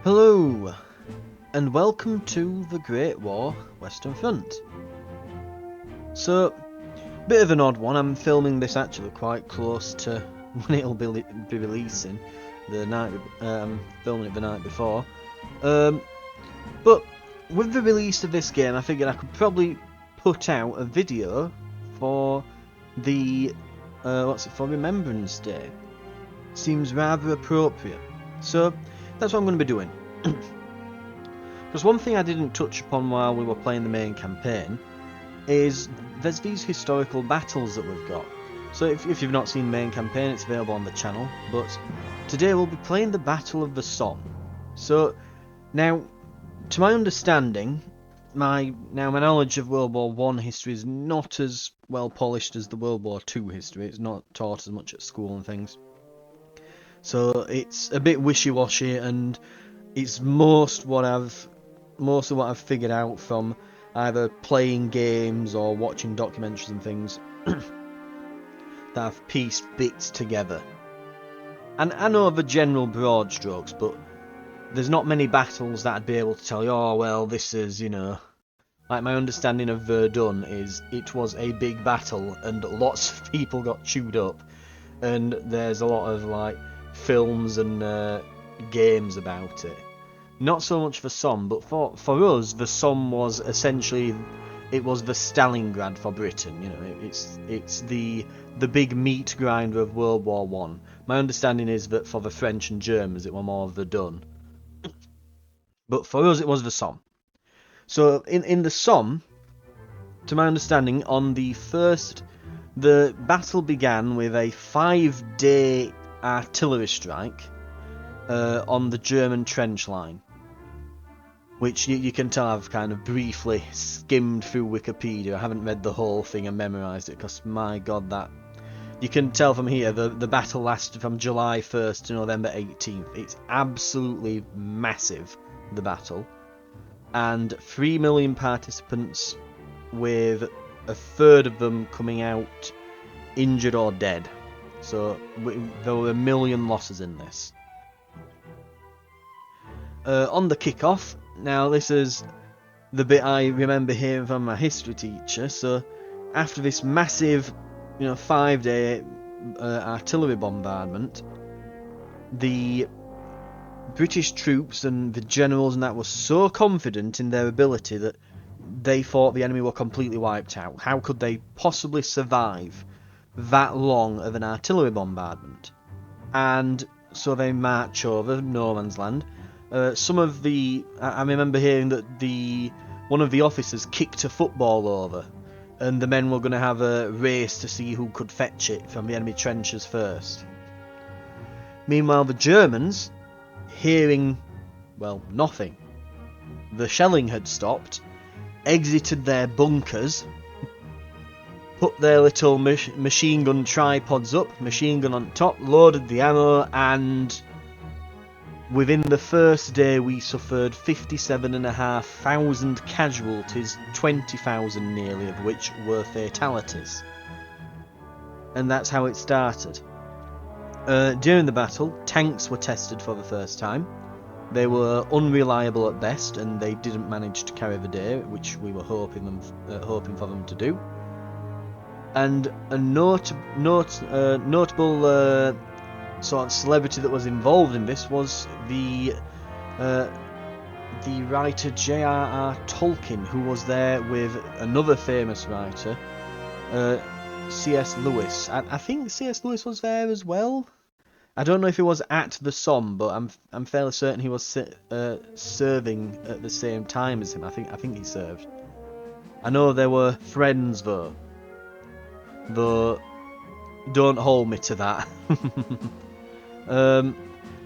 Hello, and welcome to the Great War Western Front. So, bit of an odd one, I'm filming this actually quite close to when it'll be releasing, I'm filming it the night before. But with the release of this game, I figured I could probably put out a video for the, Remembrance Day. Seems rather appropriate. So, that's what I'm going to be doing. Because one thing I didn't touch upon while we were playing the main campaign is there's these historical battles that we've got. So if you've not seen the main campaign, it's available on the channel. But today we'll be playing the Battle of the Somme. So now, to my understanding, my knowledge of World War I history is not as well polished as the World War II history. It's not taught as much at school and things. So it's a bit wishy-washy, and it's most of what I've figured out from either playing games or watching documentaries and things that I've pieced bits together. And I know the general broad strokes, but there's not many battles that I'd be able to tell you, oh well, this is, like my understanding of Verdun is it was a big battle and lots of people got chewed up, and there's a lot of like films and games about it. Not so much for Somme, but for us, the Somme was essentially, it was the Stalingrad for Britain. It's the big meat grinder of World War One. My understanding is that for the French and Germans, it were more of the Dun. But for us, it was the Somme. So in the Somme, to my understanding, on the first, the battle began with a 5-day artillery strike on the German trench line, which you can tell I've kind of briefly skimmed through Wikipedia. I haven't read the whole thing and memorised it, because my god, that you can tell from here the battle lasted from July 1st to November 18th. It's absolutely massive, the battle, and 3 million participants, with a third of them coming out injured or dead. So there were 1 million losses in this. On the kickoff, now this is the bit I remember hearing from my history teacher. So after this massive, 5-day artillery bombardment, the British troops and the generals and that were so confident in their ability that they thought the enemy were completely wiped out. How could they possibly survive that long of an artillery bombardment? And so they march over no man's land. Some of I remember hearing that one of the officers kicked a football over, and the men were going to have a race to see who could fetch it from the enemy trenches first. Meanwhile, the Germans, hearing, well, nothing. The shelling had stopped, exited their bunkers, put their little machine gun tripods up, machine gun on top, loaded the ammo, and within the first day we suffered 57,500 casualties, 20,000 nearly of which were fatalities. And that's how it started. During the battle, tanks were tested for the first time. They were unreliable at best, and they didn't manage to carry the day, which we were hoping for them to do. And a notable sort of celebrity that was involved in this was the writer J.R.R Tolkien, who was there with another famous writer, C.S. Lewis. I think C.S. Lewis was there as well. I don't know if he was at the Somme, but I'm fairly certain he was serving at the same time as him. I think he served. I know they were friends though don't hold me to that. But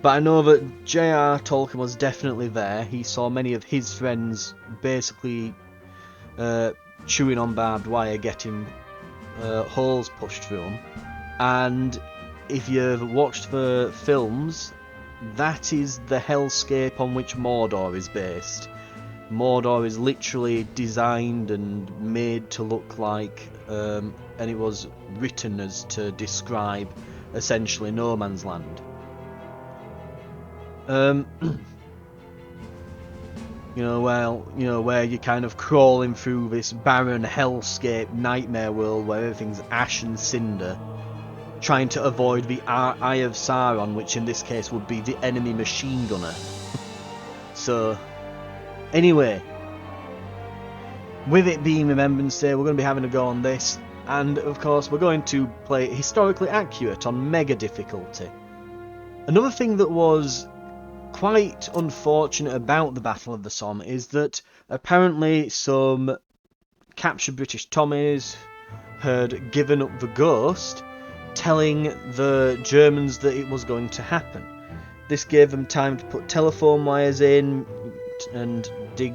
I know that J.R.R Tolkien was definitely there. He saw many of his friends basically chewing on barbed wire, getting holes pushed through them. And if you've watched the films, that is the hellscape on which Mordor is based. Mordor is literally designed and made to look like, and it was written as to describe essentially no man's land. where you're kind of crawling through this barren hellscape nightmare world where everything's ash and cinder, trying to avoid the Eye of Sauron, which in this case would be the enemy machine gunner. So, anyway, with it being Remembrance Day, we're going to be having a go on this, and of course we're going to play historically accurate on mega difficulty. Another thing that was quite unfortunate about the Battle of the Somme is that apparently some captured British Tommies had given up the ghost, telling the Germans that it was going to happen. This gave them time to put telephone wires in and dig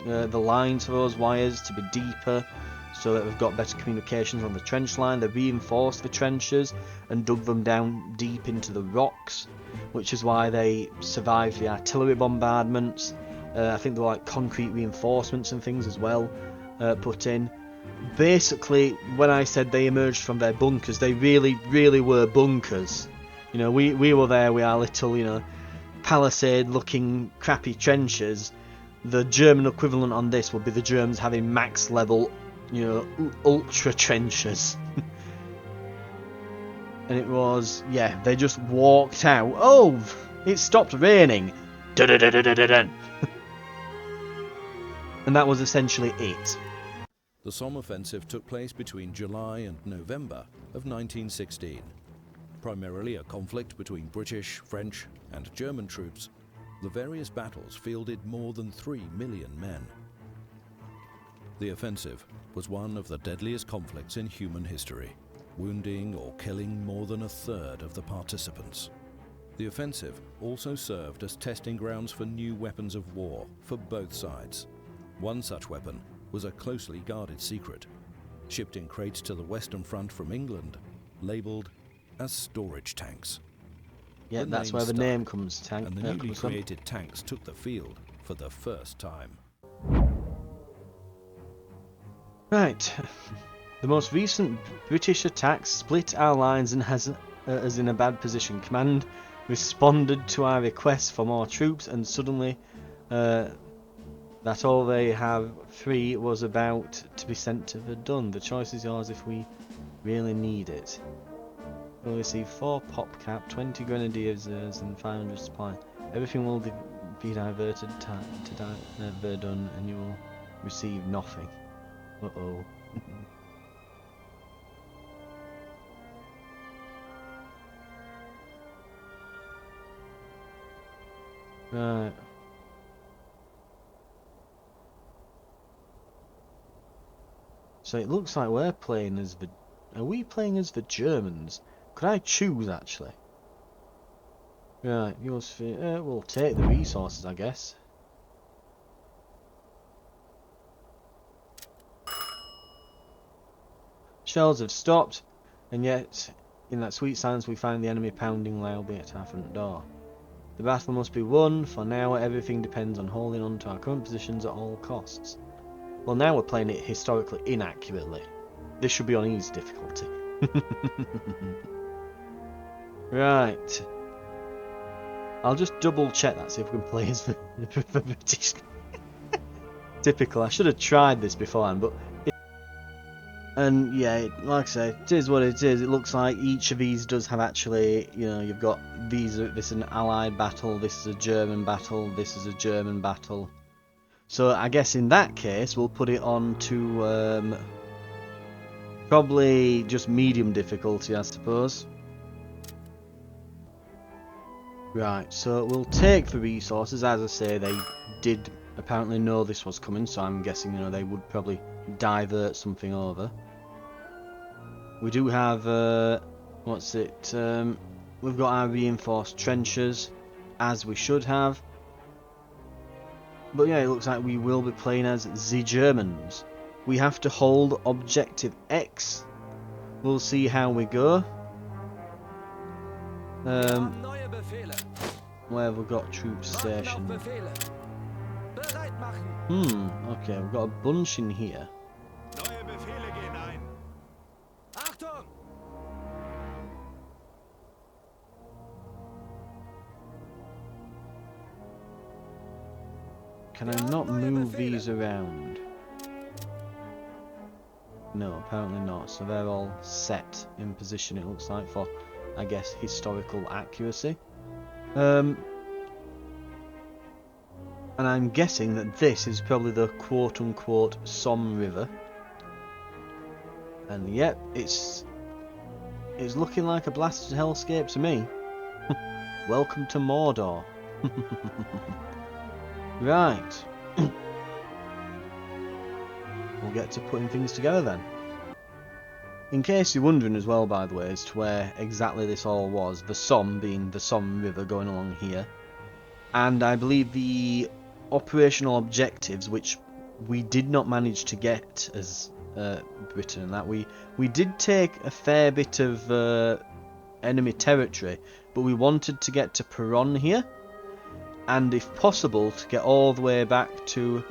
the lines for those wires to be deeper so that they've got better communications on the trench line. They reinforced the trenches and dug them down deep into the rocks, which is why they survived the artillery bombardments. I think there were like concrete reinforcements and things as well put in. Basically, when I said they emerged from their bunkers, they really, really were bunkers. We were there with our little, palisade-looking crappy trenches. The German equivalent on this would be the Germans having max-level, ultra trenches. And it was, they just walked out. Oh, it stopped raining. Dun-dun-dun-dun-dun-dun. And that was essentially it. The Somme offensive took place between July and November of 1916. Primarily a conflict between British, French, and German troops, the various battles fielded more than 3 million men. The offensive was one of the deadliest conflicts in human history, wounding or killing more than a third of the participants. The offensive also served as testing grounds for new weapons of war for both sides. One such weapon was a closely guarded secret, shipped in crates to the Western Front from England, labelled as storage tanks. Yeah, that's where the name comes. Tank. And the newly created tanks took the field for the first time. Right. The most recent British attack split our lines and has us in a bad position. Command responded to our request for more troops, and suddenly that all they have free was about to be sent to Verdun. The choice is yours if we really need it. We'll receive 4 PopCap, 20 Grenadiers and 500 supply. Everything will be diverted to Verdun and you will receive nothing. Uh-oh. Right. So it looks like we're playing as the... Are we playing as the Germans? Could I choose, actually? Right, yours for... we'll take the resources, I guess. Shells have stopped, and yet, in that sweet silence, we find the enemy pounding loudly at our front door. The battle must be won. For now, everything depends on holding on to our current positions at all costs. Well, now we're playing it historically inaccurately. This should be on easy difficulty. Right. I'll just double check that, see if we can play as the British. Typical. I should have tried this beforehand, but... And yeah, like I say, it is what it is. It looks like each of these does have actually, you've got these. This is an Allied battle, this is a German battle, this is a German battle. So I guess in that case, we'll put it on to probably just medium difficulty, I suppose. Right, so we'll take the resources. As I say, they did apparently know this was coming, so I'm guessing, they would probably divert something over. We do have, we've got our reinforced trenches, as we should have. But yeah, it looks like we will be playing as the Germans. We have to hold objective X. We'll see how we go. Where have we got troops stationed? Okay, we've got a bunch in here. can I not move these around? No, apparently not. So they're all set in position, it looks like, for, I guess, historical accuracy. And I'm guessing that this is probably the quote-unquote Somme River. And yep, it's looking like a blasted hellscape to me. Welcome to Mordor. Right. We'll get to putting things together then. In case you're wondering as well, by the way, as to where exactly this all was, the Somme being the Somme River going along here. And I believe the operational objectives, which we did not manage to get as Britain, and that we did take a fair bit of enemy territory, but we wanted to get to Peron here, and if possible to get all the way back to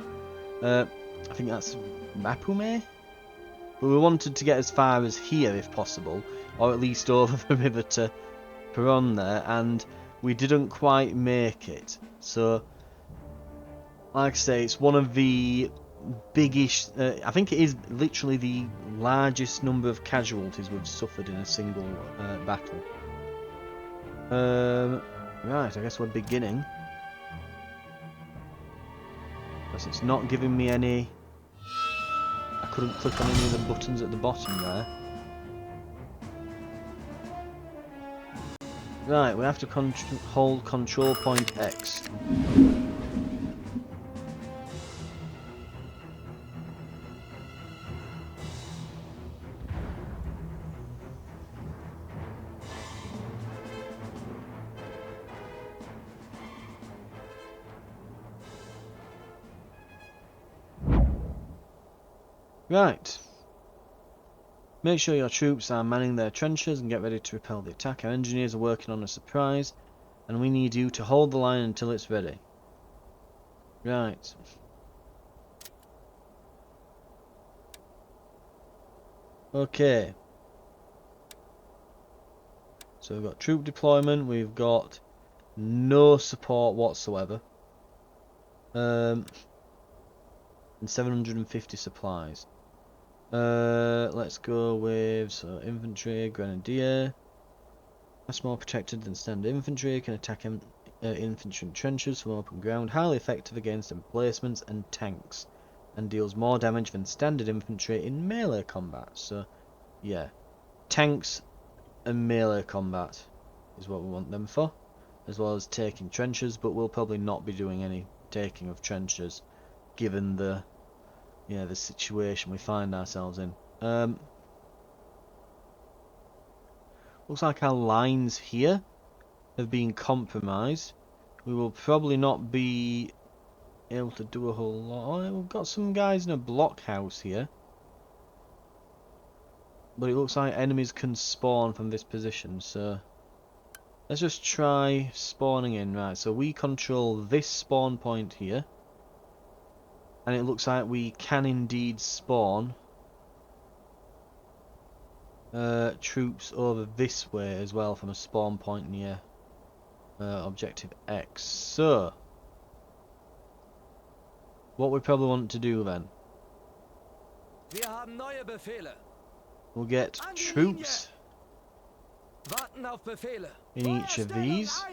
I think that's Mapume, but we wanted to get as far as here if possible, or at least over the river to Peron there, and we didn't quite make it. So like I say, it's one of the biggish, I think it is literally the largest number of casualties we've suffered in a single battle. Right, I guess we're beginning. Because it's not giving me any... I couldn't click on any of the buttons at the bottom there. Right, we have to hold control point X. Right. Make sure your troops are manning their trenches and get ready to repel the attack. Our engineers are working on a surprise, and we need you to hold the line until it's ready. Right. Okay. So we've got troop deployment, we've got no support whatsoever. And 750 supplies. Let's go with infantry, grenadier. That's more protected than standard infantry. Can attack infantry in trenches from open ground. Highly effective against emplacements and tanks, and deals more damage than standard infantry in melee combat. So, yeah, tanks and melee combat is what we want them for, as well as taking trenches. But we'll probably not be doing any taking of trenches, given the situation we find ourselves in. Looks like our lines here have been compromised. We will probably not be able to do a whole lot. Oh, we've got some guys in a blockhouse here, but it looks like enemies can spawn from this position, so let's just try spawning in. Right, so we control this spawn point here, and it looks like we can indeed spawn troops over this way as well from a spawn point near objective X. So what we probably want to do then, we'll get troops in each of these.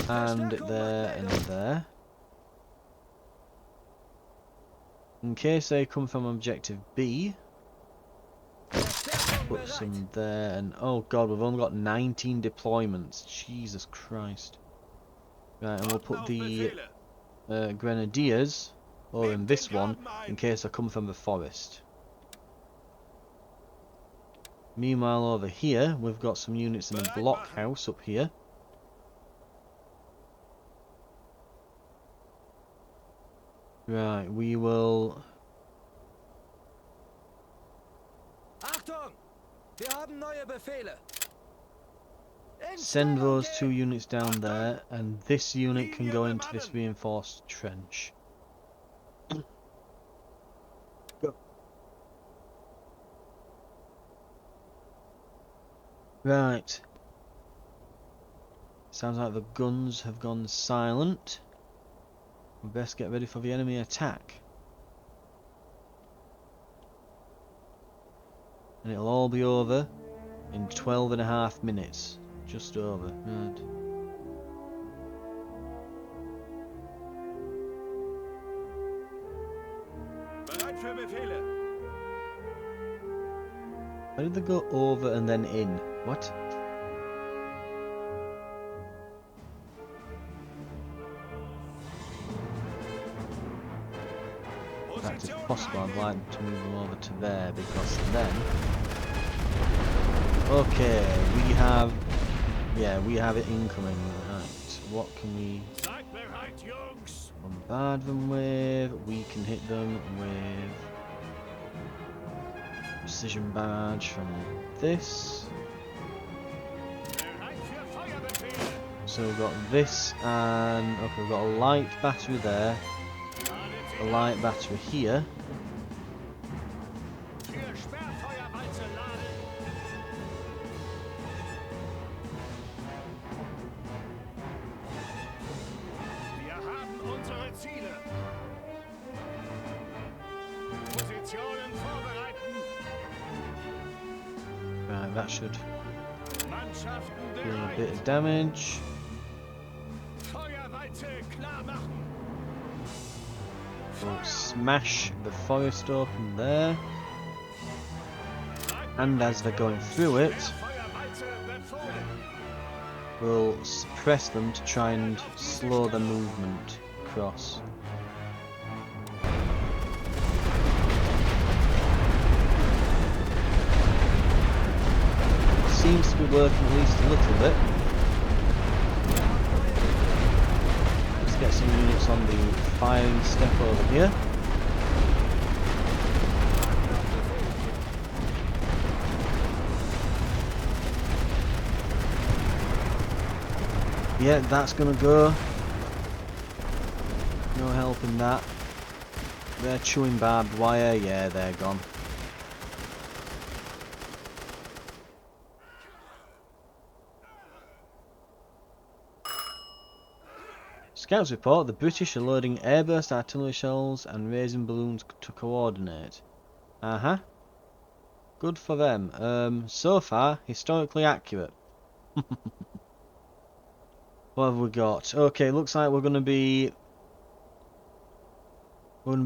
And there and there. In case they come from objective B, put some there, and oh god, we've only got 19 deployments. Jesus Christ. Right, and we'll put the grenadiers over in this one in case they come from the forest. Meanwhile, over here, we've got some units in a blockhouse up here. Right, we will send those 2 units down there, and this unit can go into this reinforced trench. Go. Right. Sounds like the guns have gone silent. We best get ready for the enemy attack. And it'll all be over in 12.5 minutes. Just over. Right. Bereit für Befehle. Why did they go over and then in? What? In fact, if possible, I'd like to move them over to there, because then... Okay, we have... Yeah, we have it incoming. Right, what can we Seid bereit, Jungs. bombard them with? We can hit them with... Precision barrage from this. Bereit für Feuerbefehle. So we've got this, and... Okay, we've got a light battery there. A light battery here. Für Sperrfeuerwalze laden. Wir haben unsere Ziele. Positionen vorbereiten. Right, that should Mannschaften do a bereit. bit of damage. Feuerwalze klar machen. We'll smash the forest open there. And as they're going through it, Sperrfeuerwalze befohlen. we'll suppress them to try and slow the movement across. Seems to be working at least a little bit. Let's get some units on the firing step over here. Yeah, that's gonna go. No help in that. They're chewing barbed wire. Yeah, they're gone. Scouts report the British are loading airburst artillery shells and raising balloons to coordinate. Good for them. So far, historically accurate. What have we got? Okay, looks like we're gonna be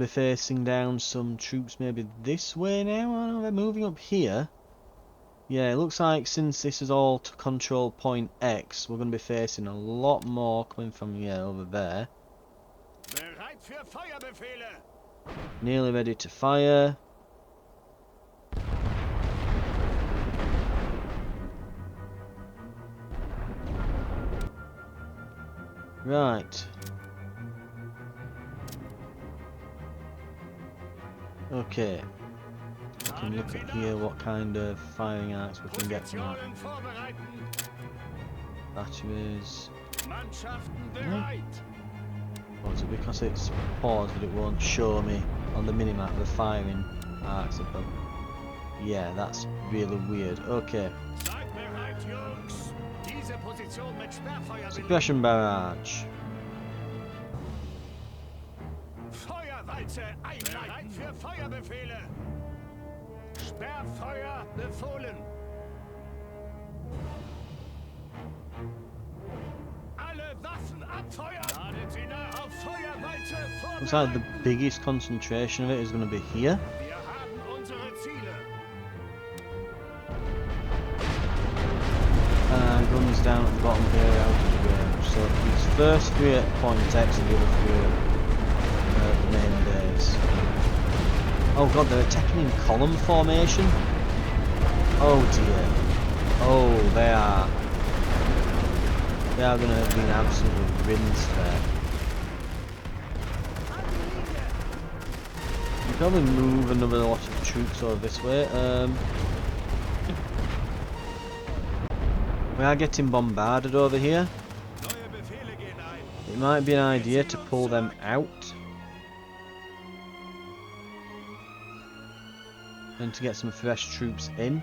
facing down some troops maybe this way now. Oh, no, they're moving up here. Yeah, it looks like since this is all to control point X, we're gonna be facing a lot more coming from over there. Bereit für Feuerbefehle. Nearly ready to fire. Right. Okay. We can look at here what kind of firing arcs we can get from that. Positionen vorbereiten. Batteries. Mannschaften bereit. Or is it because it's paused that it won't show me on the minimap the firing arcs above? Yeah, that's really weird. Okay. Seid bereit, Jungs. Diese Position mit Sperrfeuer belegen. Suppression barrage. Feuerwalze einleiten. Bereit für Feuerbefehle. Sperrfeuer befohlen. Alle Waffen abfeuern. Ladet sie nach auf Feuerwalze Looks like the vorbereiten. biggest concentration of it is going to be here. Wir haben unsere Ziele. Guns down at the bottom here out of the range. So these first three at point X and the other three at the main base. Oh god, they're attacking in column formation? Oh dear. Oh, they are going to have been absolutely rinsed there. You probably move another lot of troops over this way. We are getting bombarded over here. Neue Befehle gehen ein. It might be an idea to pull them out and to get some fresh troops in.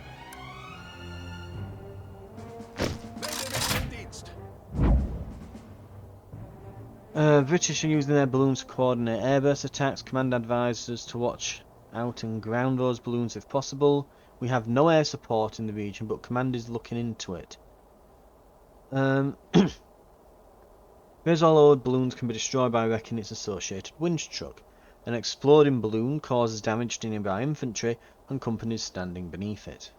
British are using their balloons to coordinate airburst attacks. Command advises to watch out and ground those balloons if possible. We have no air support in the region, but command is looking into it. Here's all old balloons can be destroyed by wrecking its associated winch truck. An exploding balloon causes damage to nearby infantry and companies standing beneath it.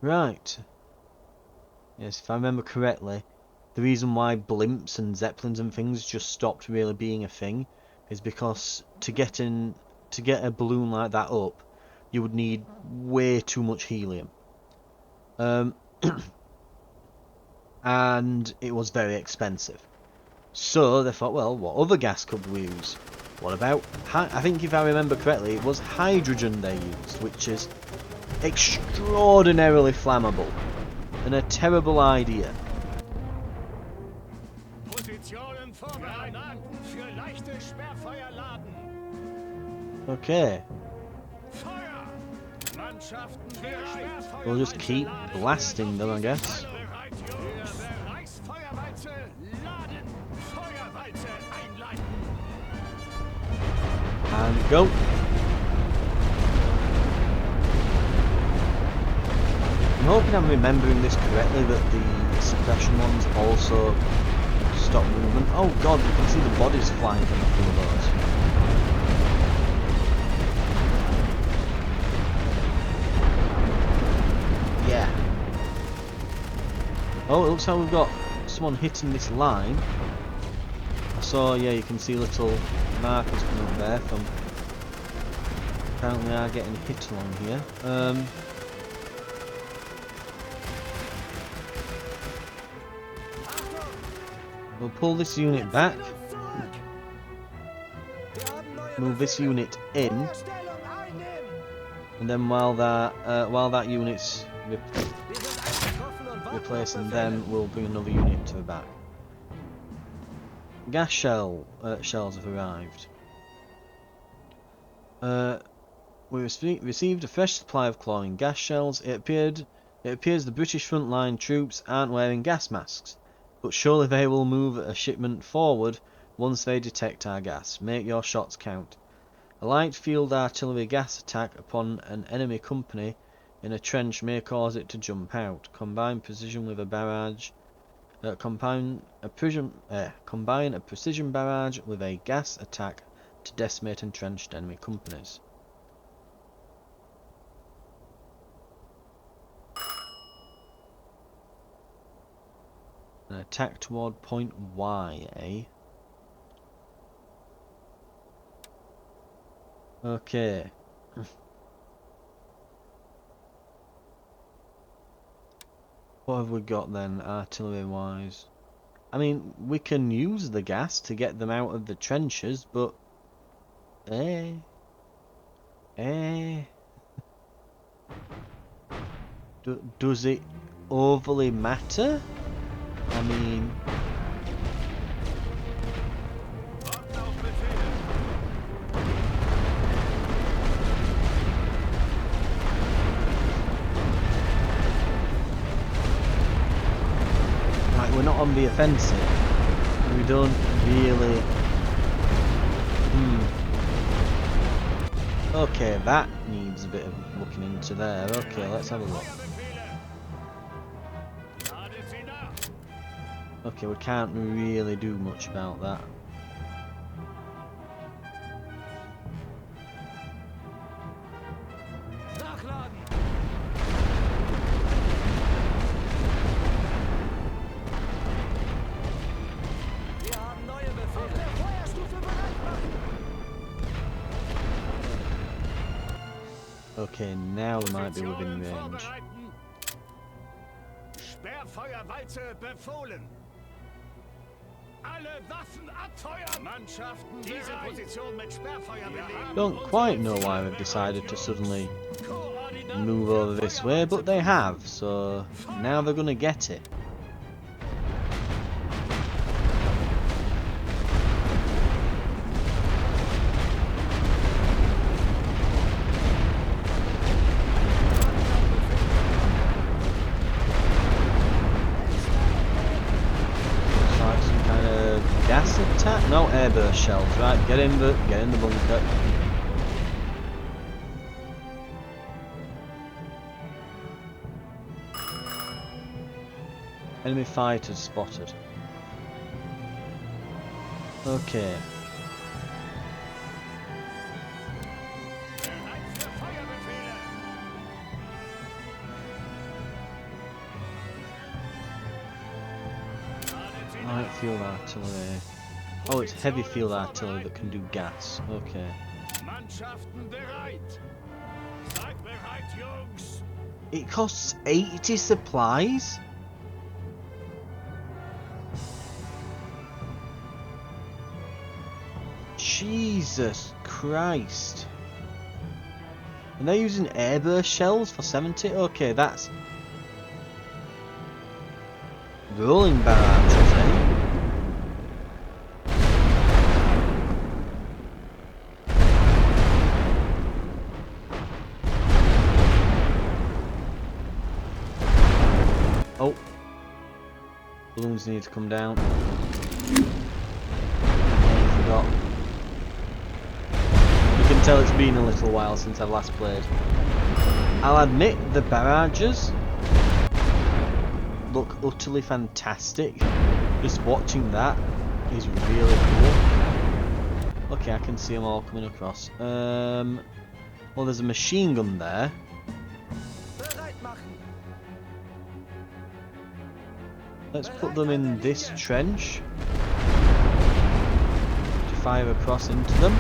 Right. Yes, if I remember correctly, the reason why blimps and zeppelins and things just stopped really being a thing is because to get a balloon like that up, you would need way too much helium. And it was very expensive. So they thought, well, what other gas could we use? What about, I think if I remember correctly, it was hydrogen they used, which is extraordinarily flammable and a terrible idea. Positionen vorbereiten für leichte Sperrfeuerladen. Okay. Feuer! Mannschaften für Sperrfeuerwalze. We'll just keep blasting them, I guess. Bereit, Jungs. Für Reichsfeuerwalze laden. Feuerwalze einleiten. And go. I'm hoping I'm remembering this correctly, that the suppression ones also stop movement. Oh god, you can see the bodies flying from a few of those. Yeah. Oh, it looks like we've got someone hitting this line. I saw, yeah, you can see little markers coming up there from... Apparently are getting hit along here. We'll pull this unit back. Move this unit in. And then while that unit's replacing them, we'll bring another unit to the back. Gas shells have arrived. We received a fresh supply of chlorine gas shells. It appears the British frontline troops aren't wearing gas masks, but surely they will move a shipment forward once they detect our gas. Make your shots count. A light field artillery gas attack upon an enemy company in a trench may cause it to jump out. Combine precision with a barrage. Combine a precision barrage with a gas attack to decimate entrenched enemy companies. An attack toward point Y, eh? Okay. What have we got then, artillery-wise? I mean, we can use the gas to get them out of the trenches, but... Does it overly matter? I mean... Like, we're not on the offensive. We don't really... Okay, that needs a bit of looking into there. Okay, let's have a look. Okay, we can't really do much about that. Okay, now we might be within range. Sperrfeuerwalze befohlen. Alle Waffen abfeuern. Mannschaften diese Position mit Sperrfeuer belegen. Don't quite know why they've decided to suddenly move over this way, but they have, so now they're gonna get it. gas attack? No, airburst shells. Right, get in the bunker. Enemy fighters spotted. Okay. Bereit für Feuerbefehle! Ladet sie Light nach! field artillery. Oh, it's heavy field artillery that can do gas. Okay. Mannschaften bereit! Seid bereit, Jungs! It costs 80 supplies? Jesus Christ. And they're using airburst shells for 70? Okay, that's... rolling barrages, eh? Oh. Balloons need to come down. I forgot. You can tell it's been a little while since I've last played. I'll admit the barrages look utterly fantastic. Just watching that is really cool. Okay, I can see them all coming across. Well, there's a machine gun there. Let's put them in this trench to fire across into them.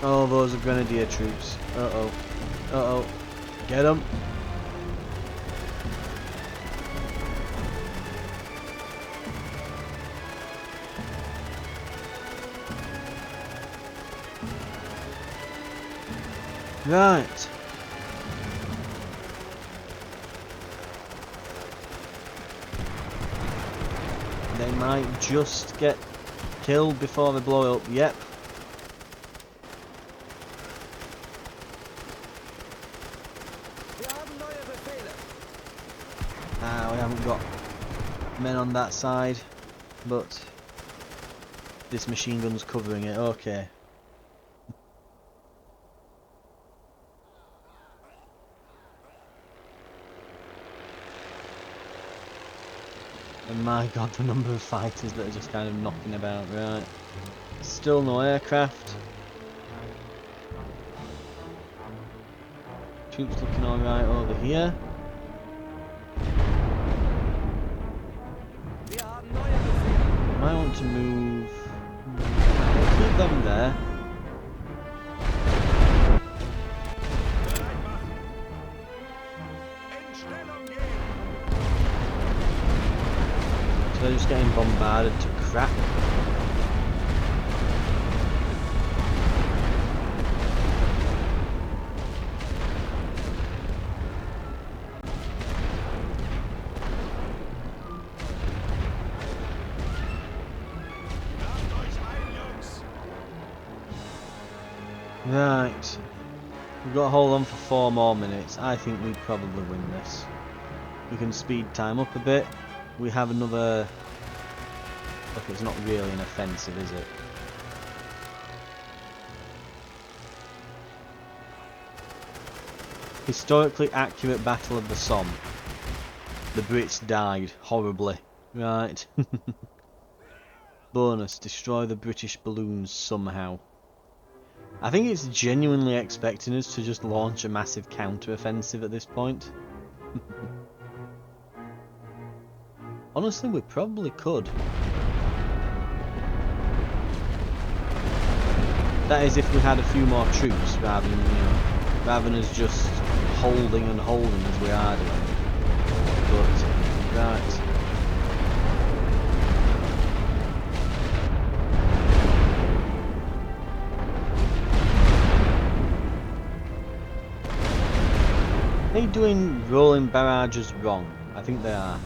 Oh, those are grenadier troops. Uh-oh. Uh-oh. Get them. Right. They might just get killed before they blow up. Yep. We haven't got men on that side, but this machine gun's covering it. Okay. And my god, the number of fighters that are just kind of knocking about. Right. Still no aircraft. Troops looking alright over here. I want to move. I'll keep them there. So they're just getting bombarded to crap. Right, we've got to hold on for 4 more minutes. I think we probably win this. We can speed time up a bit. We have another... Look, it's not really an offensive, is it? Historically accurate Battle of the Somme. The Brits died horribly. Right. Bonus, destroy the British balloons somehow. I think it's genuinely expecting us to just launch a massive counter-offensive at this point. Honestly, we probably could. That is if we had a few more troops rather than, rather than us just holding and holding as we are doing. But, right. Are they doing rolling barrages wrong? I think they are.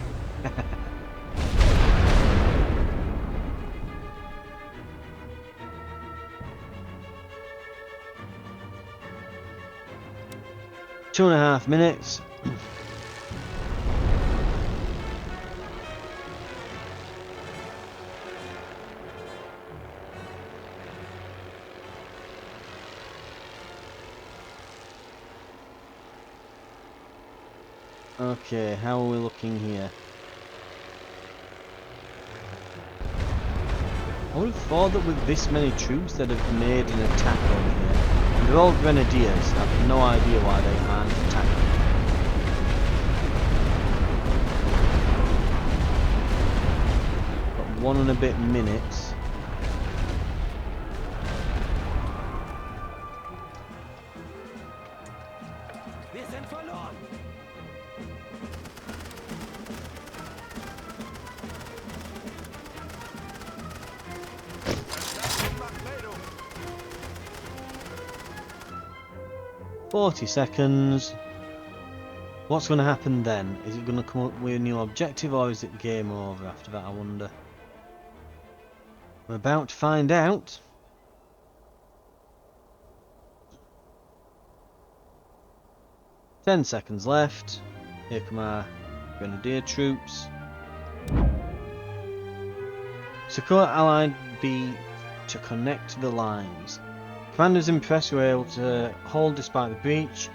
2.5 minutes. Okay, how are we looking here? I would have thought that with this many troops they'd have made an attack over here. And they're all grenadiers. I have no idea why they aren't attacking. Got 1 and a bit minutes. Wir sind verloren. Verstärkung macht Meldung. 40 seconds. What's going to happen then? Is it going to come up with a new objective or is it game over after that, I wonder? We're about to find out. Ten seconds left. Here come our grenadier troops. Secure Allied B to connect the lines. Commanders impressed were able to hold despite the breach.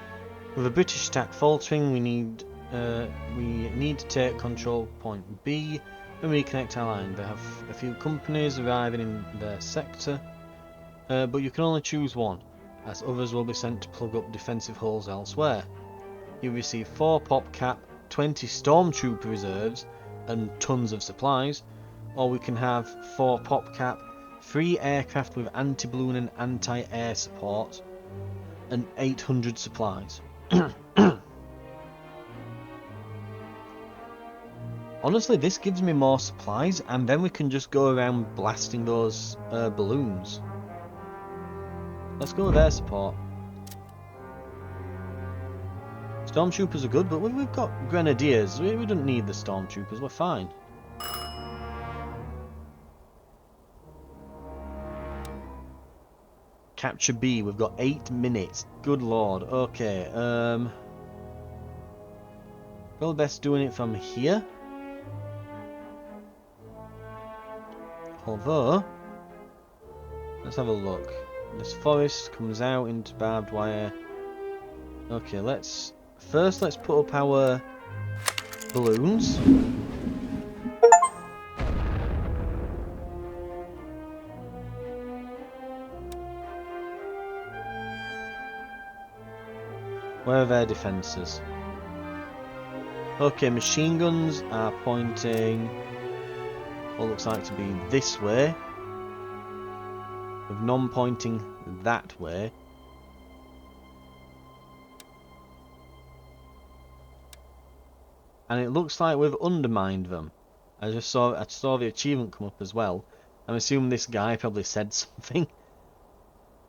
With the British attack faltering, we need to take control point B and reconnect our line. They have a few companies arriving in their sector, but you can only choose one, as others will be sent to plug up defensive holes elsewhere. You receive 4 pop cap, 20 stormtrooper reserves, and tons of supplies, or we can have 4 pop cap, 3 aircraft with anti-balloon and anti-air support, and 800 supplies. Honestly, this gives me more supplies, and then we can just go around blasting those balloons. Let's go with air support. Stormtroopers are good, but we've got grenadiers. We don't need the stormtroopers, we're fine. Capture B, we've got 8 minutes. Good lord. Okay, probably best doing it from here. Although, let's have a look. This forest comes out into barbed wire. Okay, let's put up our balloons. Where are their defences? Okay, machine guns are pointing what looks like to be this way, with none pointing that way. And it looks like we've undermined them. I saw the achievement come up as well. I'm assuming this guy probably said something.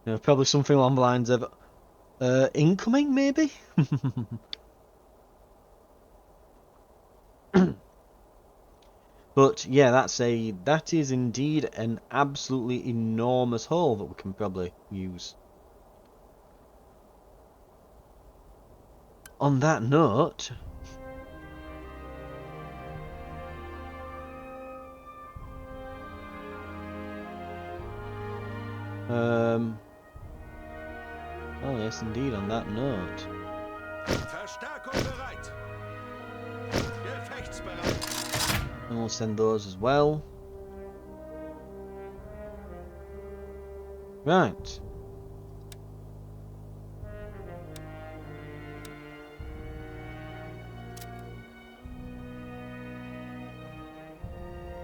You know, probably something along the lines of incoming, maybe? But yeah, that is indeed an absolutely enormous hole that we can probably use. On that note, oh yes, indeed. On that note, Verstärkung bereit. Gefechtsbereit. and we'll send those as well. Right.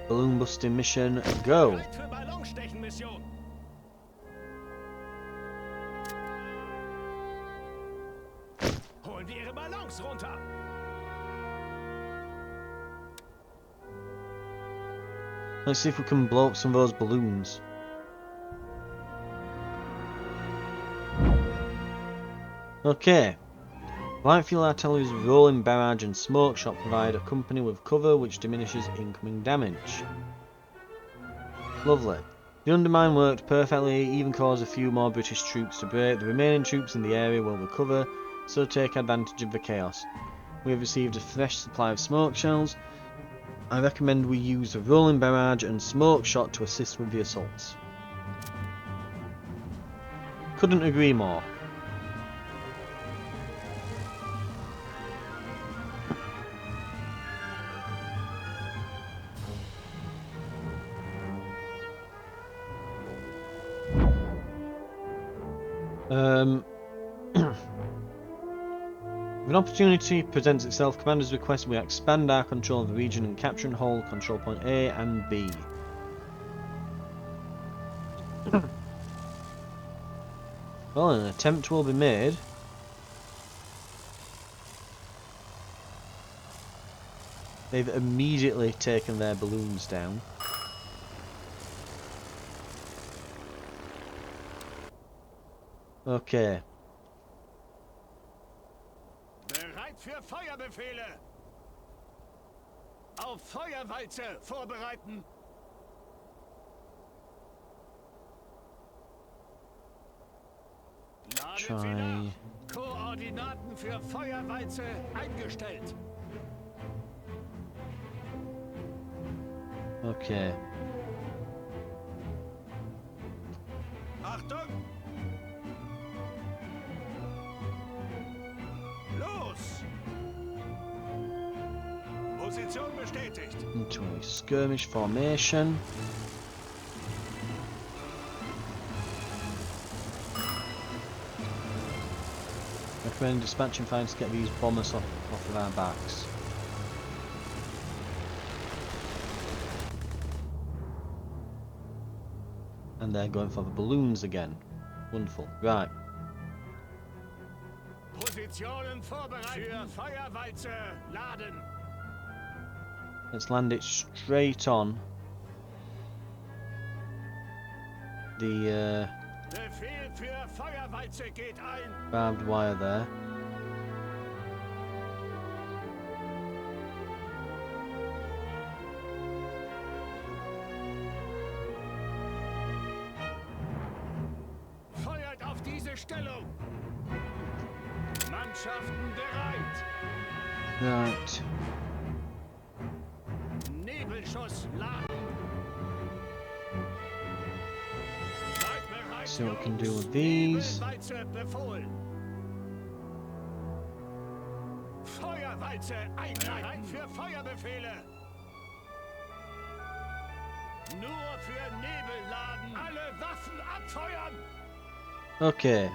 Balloon busting mission, go. Bereit für Ballonstechen-Mission. Holen wir ihre Ballons runter. Let's see if we can blow up some of those balloons. Okay. Light fuel artillery's rolling barrage and smoke shot provide a company with cover which diminishes incoming damage. Lovely. The undermine worked perfectly, even caused a few more British troops to break. The remaining troops in the area will recover so take advantage of the chaos. We have received a fresh supply of smoke shells. I recommend we use a rolling barrage and smoke shot to assist with the assaults. Couldn't agree more. If an opportunity presents itself, Commander's request we expand our control of the region and capture and hold control point A and B. Well, an attempt will be made. They've immediately taken their balloons down. Okay. Bereit für Feuerbefehle. Auf Feuerwalze vorbereiten. Try. Koordinaten für Feuerwalze eingestellt. Okay. Achtung! Los! Position bestätigt. Into a skirmish formation. Recommend dispatching fighters to get these bombers off of our backs. And they're going for the balloons again. Wonderful. Right. Positionen vorbereiten. Für Feuerwalze laden. Let's land it straight on the Befehl für Feuerwalze geht ein. barbed wire there. Feuert auf diese Stellung. Mannschaften bereit. Right. Nebelschuss laden. Seid bereit. See what we can do Jungs. with these. Nebelwalze befohlen. Feuerwalze einleiten für Feuerbefehle. Nur für Nebel laden. Alle Waffen abfeuern. Okay.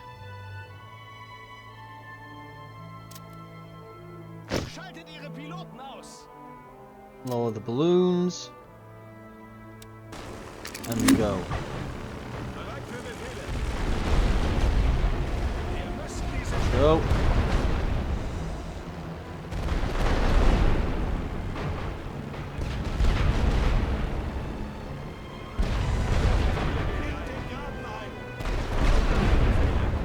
Schaltet ihre Piloten aus. Lower the balloons. And go. Bereit für Befehle. Wir müssen diese Go. den Graben ein.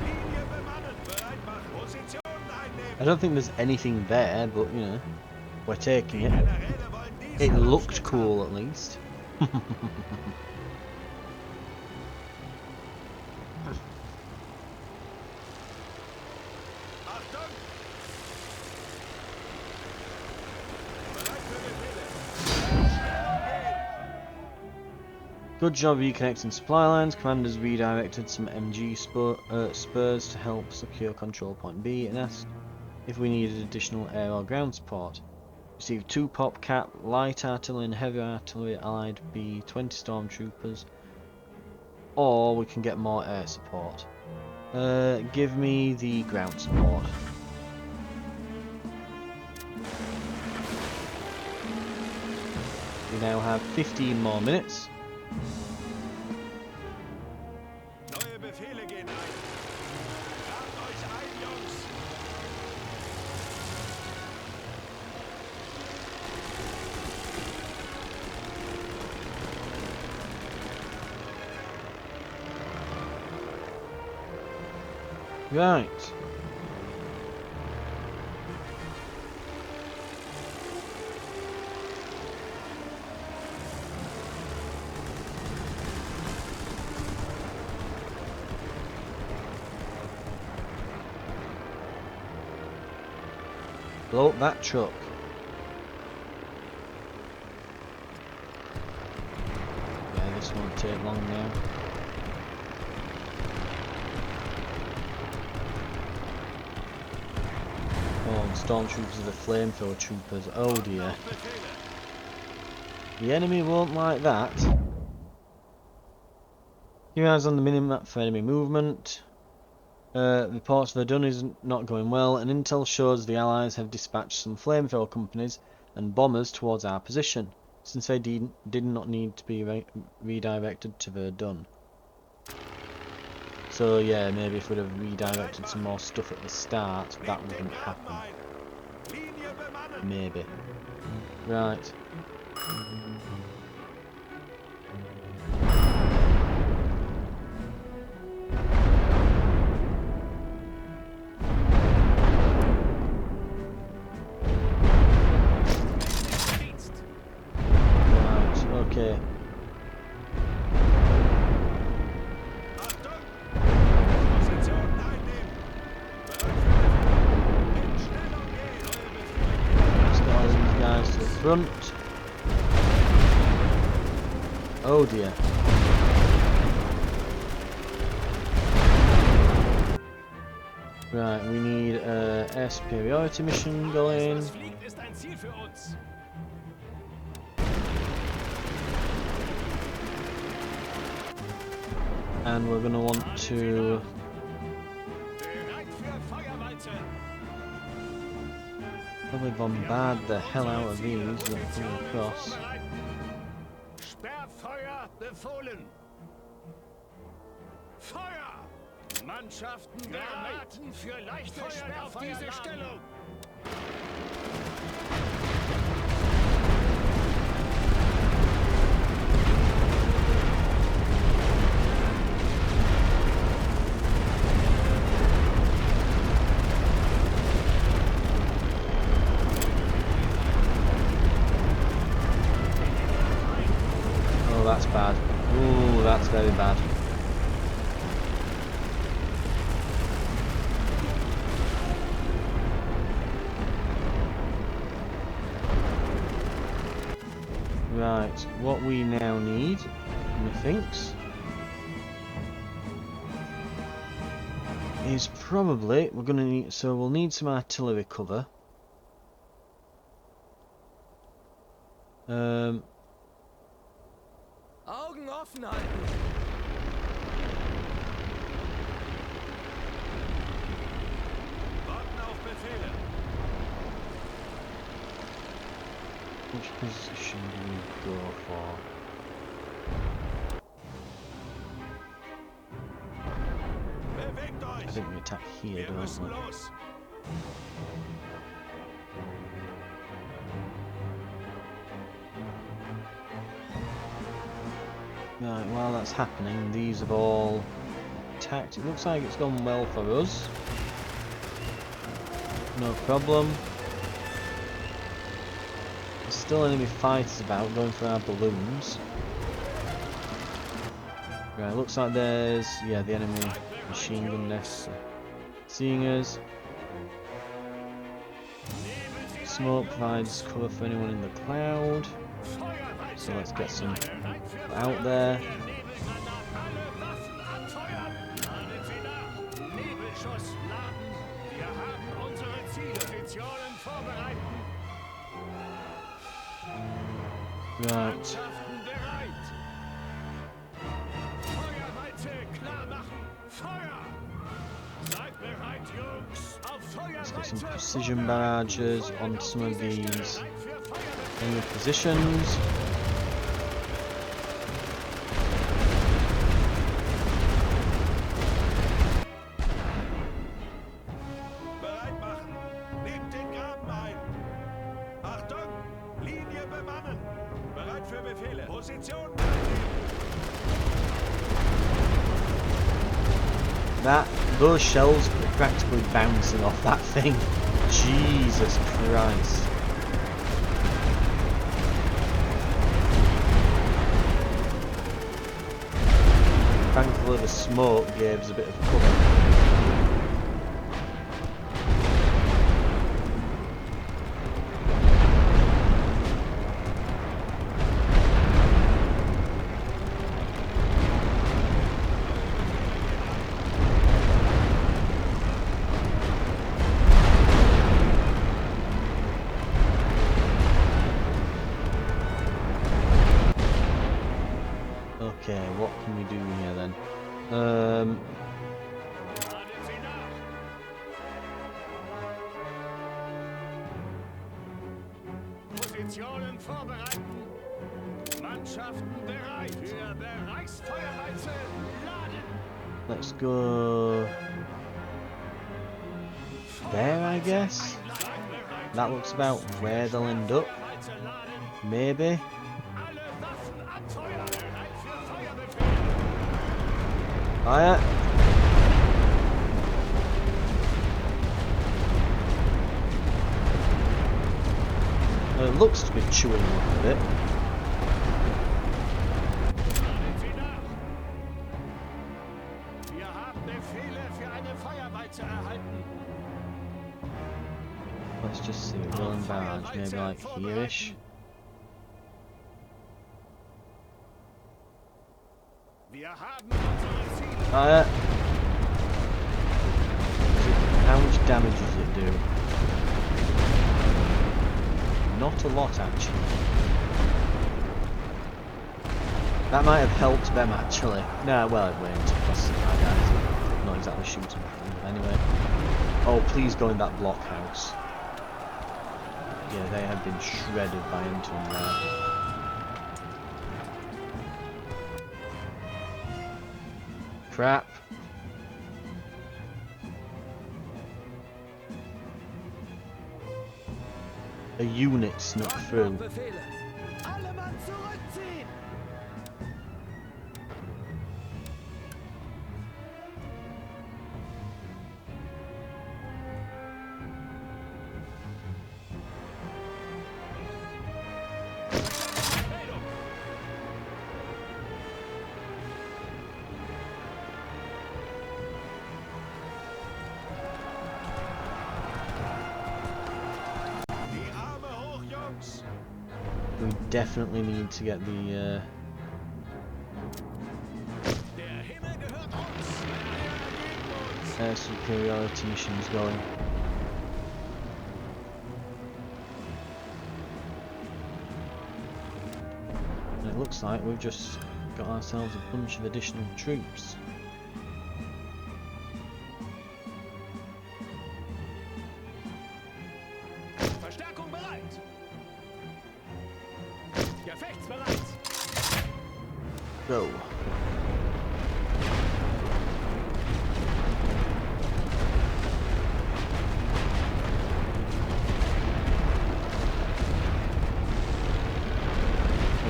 Linie bemannen. Bereit machen. Positionen einnehmen. I don't think there's anything there, but you know, we're taking it. Generäle wollen diesen It looked Abschnitt cool at least. haben. Achtung! Bereit für Befehle. Stellung gehen. Good job reconnecting supply lines. Commanders redirected some MG spurs to help secure control point B and asked if we needed additional air or ground support. Received 2 pop cap, light artillery and heavy artillery allied B 20 stormtroopers. Or we can get more air support. Give me the ground support. We now have 15 more minutes. Neue Befehle gehen ein. Ladet euch ein, Jungs. Right. Blow up that truck. Yeah, this won't take long now. Oh, and stormtroopers are the flamethrower troopers. Oh dear. The enemy won't like that. Keep your eyes on the minimap for enemy movement. Reports Verdun is not going well, and intel shows the Allies have dispatched some flamethrower companies and bombers towards our position, since they did not need to be redirected to Verdun. So yeah, maybe if we'd have redirected some more stuff at the start, that wouldn't happen. Maybe. Right. Okay. Let's get all these guys to the front. Oh dear. Right, we need a air superiority mission going. And we're going to want to probably bombard the hell out of these that are coming across. Sperrfeuer befohlen. Feuer! Mannschaften Granaten für leichte Sperr auf diese Stellung. That's bad. Ooh, that's very bad. Right, what we now need, methinks, is probably we're gonna need. So we'll need some artillery cover. Augen offen halten. Warten auf Befehle. Which position do we go for? Bewegt I euch. think we attack here, Wir don't müssen we? los. Right, while that's happening, these have all attacked. It looks like it's gone well for us. No problem. There's still enemy fighters about going for our balloons. Right, looks like there's, yeah, the enemy machine gun nests seeing us. Smoke provides cover for anyone in the cloud. So let's get some out there. Right. Let's get some precision barrages on some of these enemy positions. Those shells are practically bouncing off that thing. Jesus Christ. Thankfully the smoke gave us a bit of cover. Aktionen vorbereiten. Mannschaften bereit. Für Bereichsfeuerwalze laden. Let's go there, I guess. That looks about where they'll end up. Maybe. Alle Waffen abfeuern. Bereit für Feuerbefehl. Fire. It looks to be chewing a bit. Laden Sie nach. Wir haben Befehle für eine Feuerwalze erhalten. Let's just see, rolling barrage, maybe like here-ish. Wir haben unsere Ziele. Fire! How much damage does it do? Not a lot, actually. That might have helped them, actually. No, well, it won't, because my guys are not exactly shooting from them anyway. Oh, please go in that blockhouse. Yeah, they have been shredded by entering there. Crap. A unit snuck through. Befehle. Alle Mann zurückziehen. Die Arme hoch, Jungs. We definitely need to get the Der Himmel gehört uns. Wir ergeben uns. air superiority missions going. And it looks like we've just got ourselves a bunch of additional troops. Verstärkung bereit. Gefechtsbereit. Go.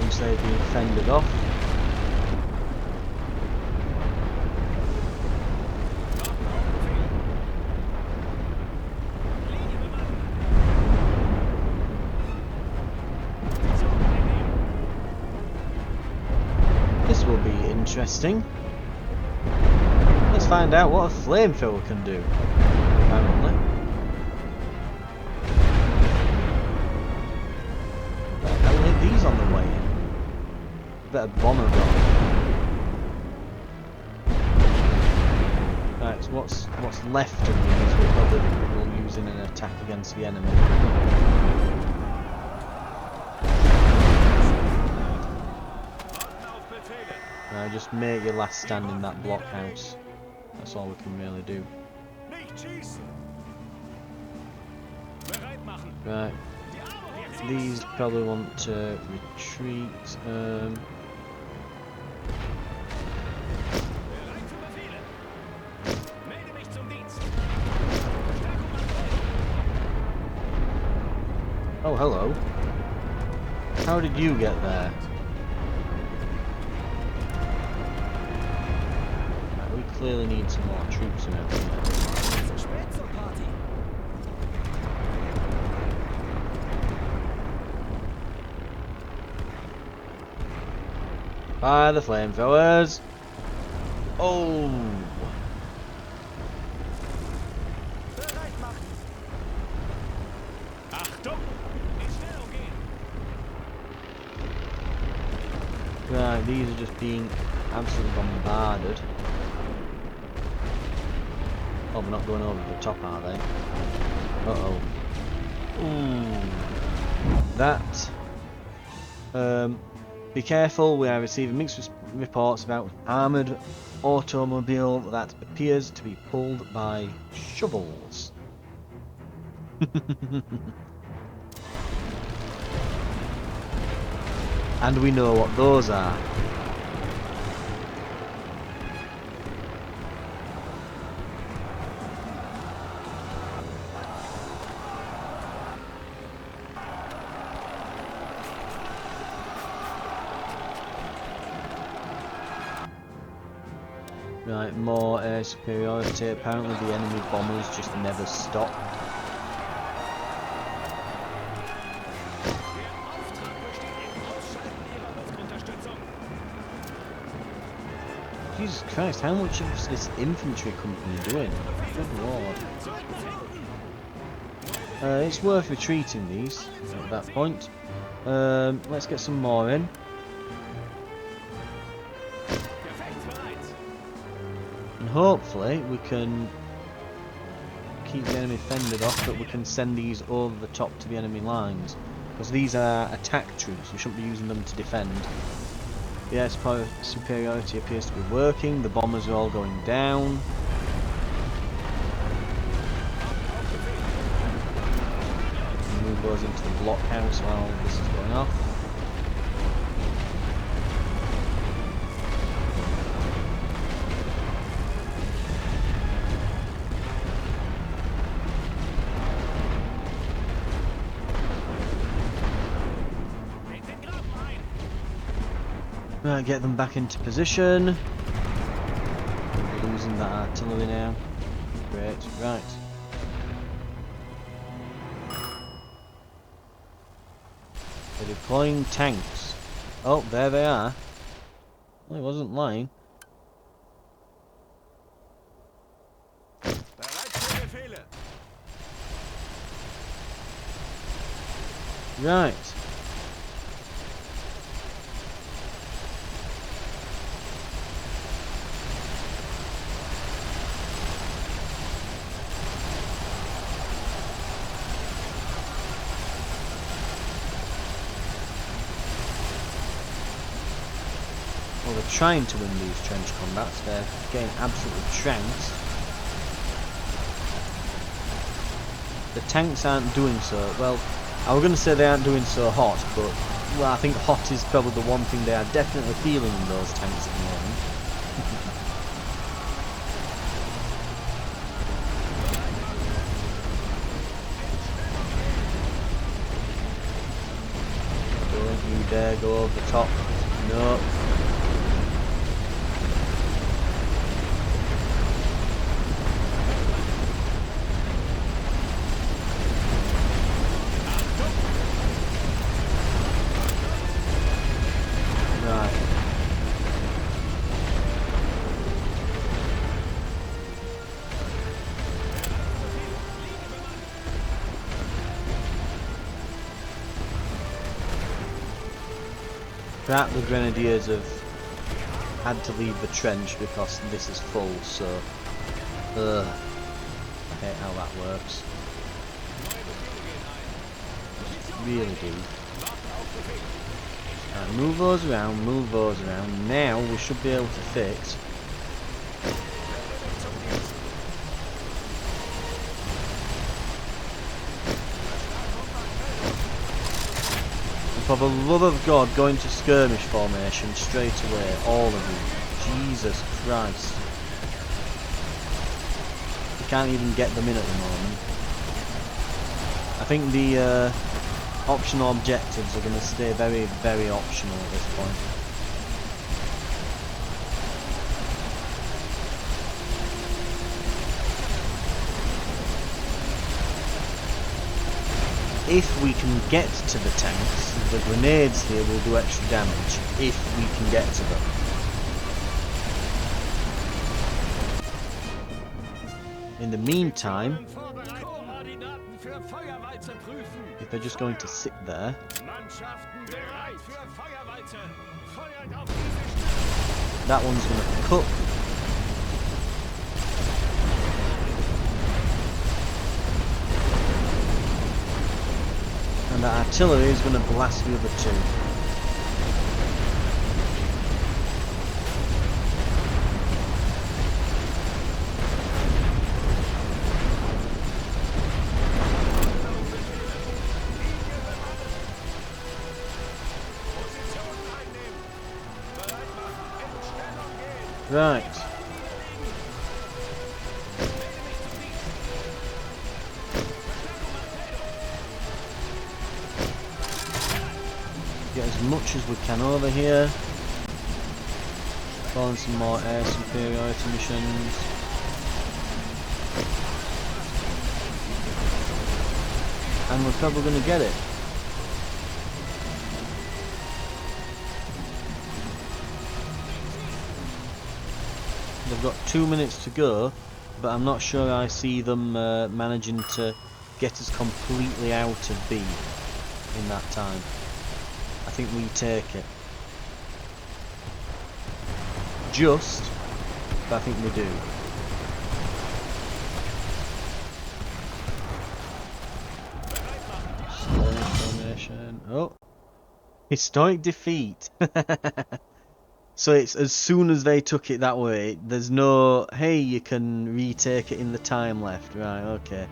Once they've been fended off. This will be interesting. Let's find out what a flamethrower can do. Apparently. What the hell are these on the way? Better bomber gun. Right, so what's left of these we'll probably will use in an attack against the enemy. Now just make your last stand in that blockhouse. That's all we can really do. Nicht schießen. Bereit machen. Right. Die Arme hoch. These probably want to retreat. Bereit für Befehle. Melde mich zum Dienst. Verstärkung an Bord. Oh, hello. How did you get there? Right, we clearly need some more troops in it. Zu spät zur Party. Fire the flamethrowers! Oh! Bereit machen. Achtung. In Stellung gehen. Right, these are just being absolutely bombarded. Oh, they're not going over the top, are they? Uh-oh. Ooh. That. Be careful, we are receiving mixed reports about armoured automobile that appears to be pulled by shovels. And we know what those are. Right, more air superiority. Apparently the enemy bombers just never stop. Jesus Christ, how much is this infantry company doing? Good lord. It's worth retreating these at that point. Let's get some more in. And hopefully we can keep the enemy fended off, but we can send these over the top to the enemy lines. Because these are attack troops, we shouldn't be using them to defend. The air superiority appears to be working, the bombers are all going down. Move those into the blockhouse while this is going off. Right, get them back into position. We're losing that artillery now. Great, right. They're deploying tanks. Oh, there they are. Well, I wasn't lying. Right. Well, they're trying to win these trench combats. They're getting absolutely trounced. The tanks aren't doing so well. I was going to say they aren't doing so hot, but well, I think hot is probably the one thing they are definitely feeling in those tanks at the moment. Don't you dare go over the top. No. That the Grenadiers have had to leave the trench because this is full, so I hate how that works. Really do. Right, move those around, move those around. Now we should be able to fix. For the love of God, go into skirmish formation straight away, all of you. Jesus Christ. You can't even get them in at the moment. I think the optional objectives are going to stay very, very optional at this point. If we can get to the tanks, the grenades here will do extra damage, if we can get to them. In the meantime, if they're just going to sit there, that one's going to cut. And the artillery is going to blast the other two. Right. Get as much as we can over here. Call in some more air superiority missions. And we're probably going to get it. They've got 2 minutes to go, but I'm not sure I see them managing to get us completely out of B in that time. I think we take it. Just, but I think we do. Historic formation. Oh, historic defeat. So it's as soon as they took it that way, there's no, hey, you can retake it in the time left. Right, okay.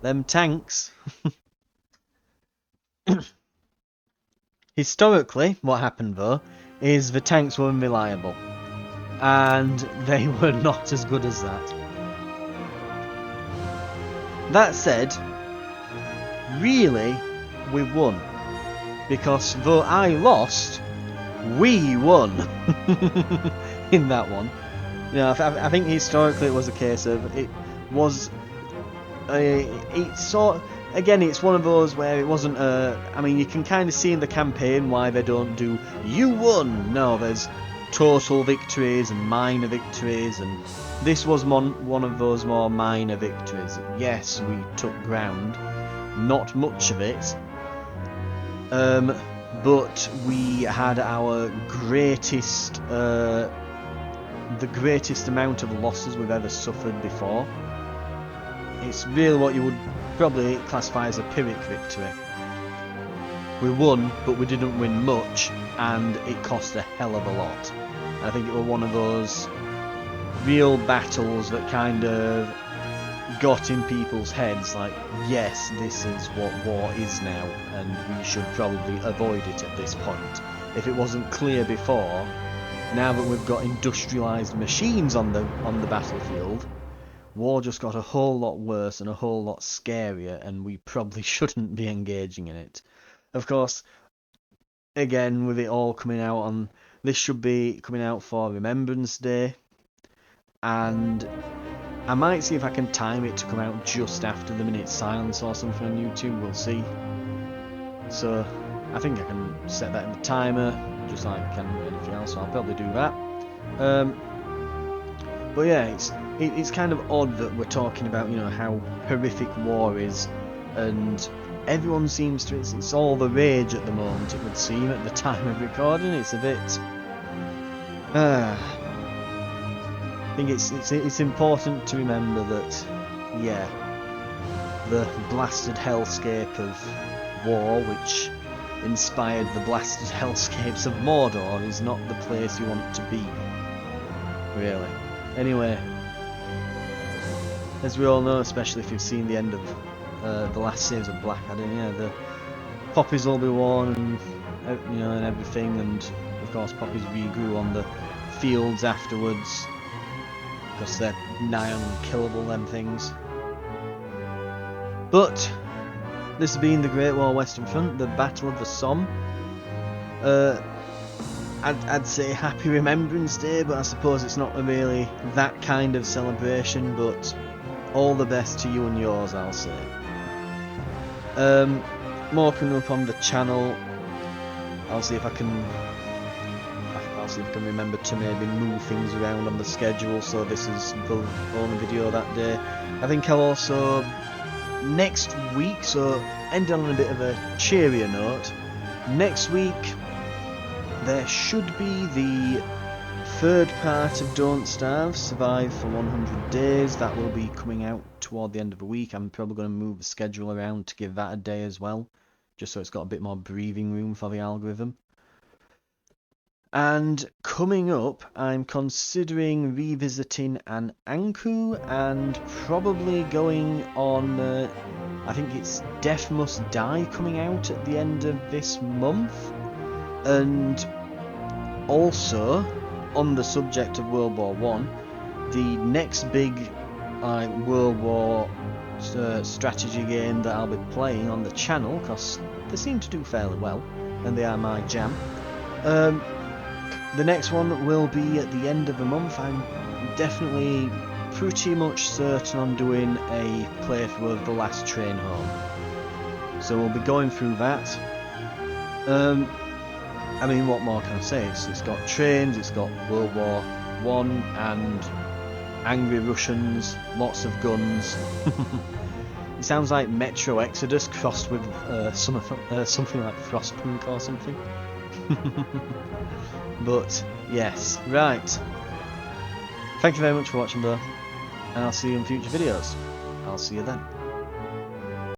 Them tanks. Historically, what happened though, is the tanks were unreliable. And they were not as good as that. That said, really, we won. Because though I lost, we won in that one. You know, I think historically it was a case of it was. It's sort. Again, it's one of those where it wasn't. I mean, you can kind of see in the campaign why they don't do "you won." No, there's total victories and minor victories, and this was one of those more minor victories. Yes, we took ground, not much of it. But we had our greatest, the greatest amount of losses we've ever suffered before. It's really what you would probably classify as a Pyrrhic victory. We won, but we didn't win much, and it cost a hell of a lot. I think it was one of those real battles that kind of got in people's heads, like, yes, this is what war is now, and we should probably avoid it at this point. If it wasn't clear before, now that we've got industrialised machines on the battlefield, war just got a whole lot worse and a whole lot scarier, and we probably shouldn't be engaging in it. Of course, again, with it all coming out on, this should be coming out for Remembrance Day, and I might see if I can time it to come out just after the minute silence or something on YouTube, we'll see. So, I think I can set that in the timer, just like I can anything else, so I'll probably do that. But yeah, it's kind of odd that we're talking about, you know, how horrific war is, and everyone seems to, it's all the rage at the moment, it would seem, at the time of recording. It's a bit... I think it's important to remember that, yeah, the blasted hellscape of war, which inspired the blasted hellscapes of Mordor, is not the place you want to be, really. Anyway, as we all know, especially if you've seen the end of the last series of Blackadder, yeah, the poppies will be worn, and you know, and everything, and of course poppies regrew on the fields afterwards, because they're nigh unkillable, them things. But this has been the Great War Western Front, the Battle of the Somme. I'd say Happy Remembrance Day, but I suppose it's not really that kind of celebration, but all the best to you and yours, I'll say. More coming up on the channel. I'll see if I can remember to maybe move things around on the schedule, so this is the only video that day. I think I'll also, next week, so end on a bit of a cheerier note, next week there should be the third part of Don't Starve, Survive for 100 Days. That will be coming out toward the end of the week. I'm probably going to move the schedule around to give that a day as well, just so it's got a bit more breathing room for the algorithm. And coming up, I'm considering revisiting an Anku and probably going on, I think it's Death Must Die coming out at the end of this month. And Also, on the subject of World War One, the next big World War strategy game that I'll be playing on the channel, because they seem to do fairly well, and they are my jam. The next one will be at the end of the month. I'm definitely pretty much certain on doing a playthrough of The Last Train Home. So we'll be going through that. I mean, what more can I say? It's got trains, it's got World War One and angry Russians, lots of guns. It sounds like Metro Exodus crossed with something like Frostpunk or something. But yes, right. Thank you very much for watching though, and I'll see you in future videos. I'll see you then.